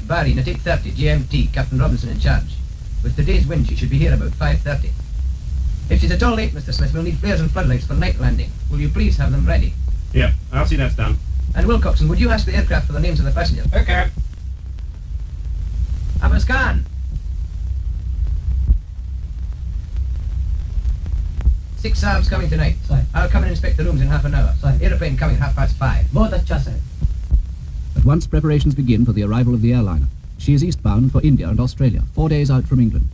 Bahrain at 8:30 GMT, Captain Robinson in charge. With today's wind, she should be here about 5:30. If she's at all late, Mr. Smith, we'll need flares and floodlights for night landing. Will you please have them ready? Yep, I'll see that's done. And Wilcoxon, would you ask the aircraft for the names of the passengers? Okay. Abbas Khan! 6 Saabs coming tonight. Sorry. I'll come and inspect the rooms in half an hour. Sorry. Aeroplane coming 5:30. बहुत अच्छा sir. At once preparations begin for the arrival of the airliner. She is eastbound for India and Australia, 4 days out from England.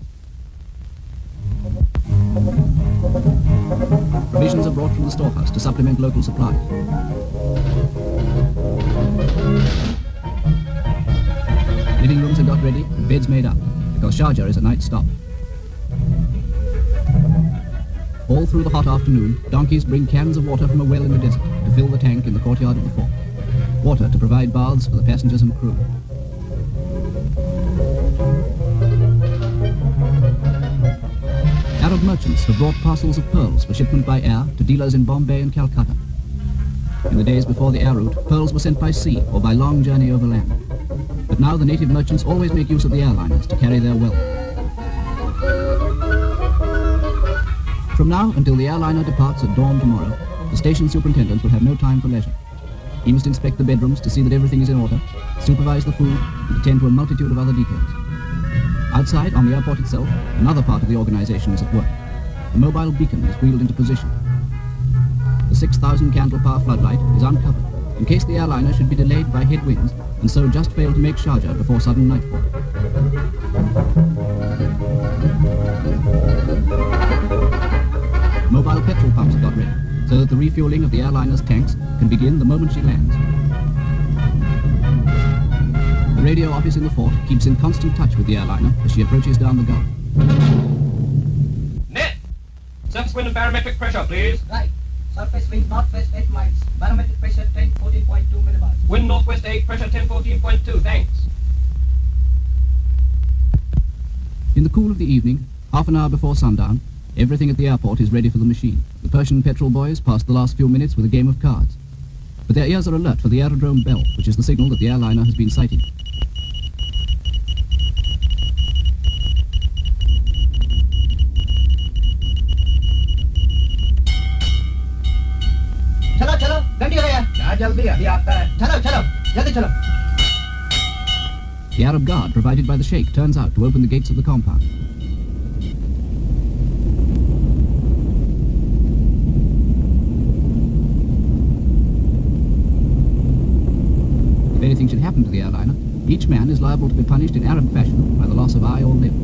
Provisions are brought from the storehouse to supplement local supplies. Living rooms are got ready and beds made up, because Sharjah is a night stop. All through the hot afternoon, donkeys bring cans of water from a well in the desert to fill the tank in the courtyard of the fort. Water to provide baths for the passengers and crew. Arab merchants have brought parcels of pearls for shipment by air to dealers in Bombay and Calcutta. In the days before the air route, pearls were sent by sea or by long journey over land. But now the native merchants always make use of the airliners to carry their wealth. From now until the airliner departs at dawn tomorrow, the station superintendent will have no time for leisure. He must inspect the bedrooms to see that everything is in order, supervise the food, and attend to a multitude of other details. Outside, on the airport itself, another part of the organization is at work. A mobile beacon is wheeled into position. The 6,000 candle power floodlight is uncovered in case the airliner should be delayed by headwinds and so just fail to make Sharjah before sudden nightfall. Mobile petrol pumps are got ready so that the refueling of the airliner's tanks can begin the moment she lands. The radio office in the fort keeps in constant touch with the airliner as she approaches down the Gulf. Net! Surface wind and barometric pressure, please. Right. Surface wind northwest 8 miles. Barometric pressure 1014.2 millibars. Wind northwest 8, pressure 1014.2, thanks. In the cool of the evening, half an hour before sundown, everything at the airport is ready for the machine. The Persian petrol boys pass the last few minutes with a game of cards. But their ears are alert for the aerodrome bell, which is the signal that the airliner has been sighted. चलो चलो गाड़ी गया. क्या जल्दी अभी आता है. चलो चलो जल्दी चलो. The Arab guard provided by the Sheikh turns out to open the gates of the compound. If anything should happen to the airliner, each man is liable to be punished in Arab fashion by the loss of eye or limb.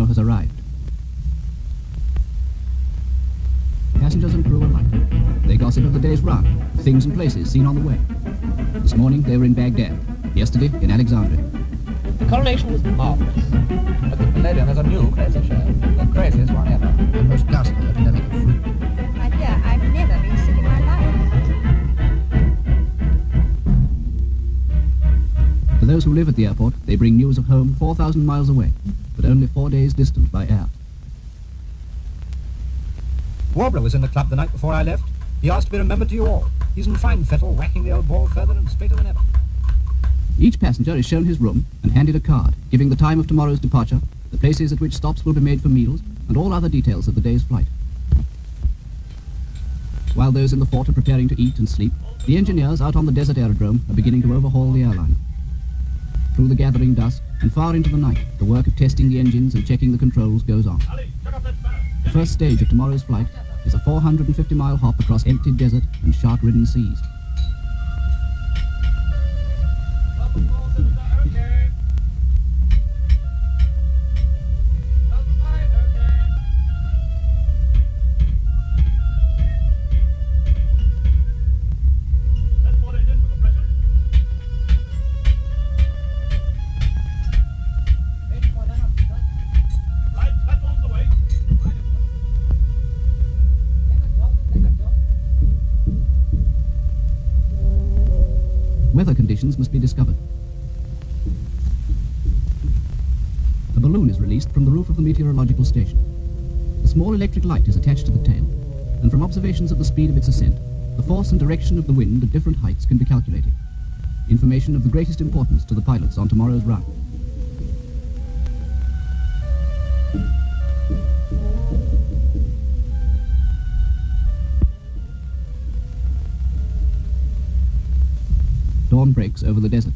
Has arrived. Passengers and crew alike. They gossip of the day's run, things and places seen on the way. This morning they were in Baghdad, yesterday in Alexandria. The coronation was marvellous, but the Palladium has a new crazy show, the craziest one ever. The most ghastly epidemic of flu. My dear, I've never been sick in my life. For those who live at the airport, they bring news of home 4,000 miles away, but only 4 days distant by air. Warbler was in the club the night before I left. He asked to be remembered to you all. He's in fine fettle, whacking the old ball further and straighter than ever. Each passenger is shown his room and handed a card, giving the time of tomorrow's departure, the places at which stops will be made for meals, and all other details of the day's flight. While those in the fort are preparing to eat and sleep, the engineers out on the desert aerodrome are beginning to overhaul the airliner. Through the gathering dusk and far into the night, the work of testing the engines and checking the controls goes on. The first stage of tomorrow's flight is a 450-mile hop across empty desert and shark-ridden seas. weather conditions must be discovered. A balloon is released from the roof of the meteorological station. A small electric light is attached to the tail, and from observations of the speed of its ascent, the force and direction of the wind at different heights can be calculated. Information of the greatest importance to the pilots on tomorrow's route. Dawn breaks over the desert.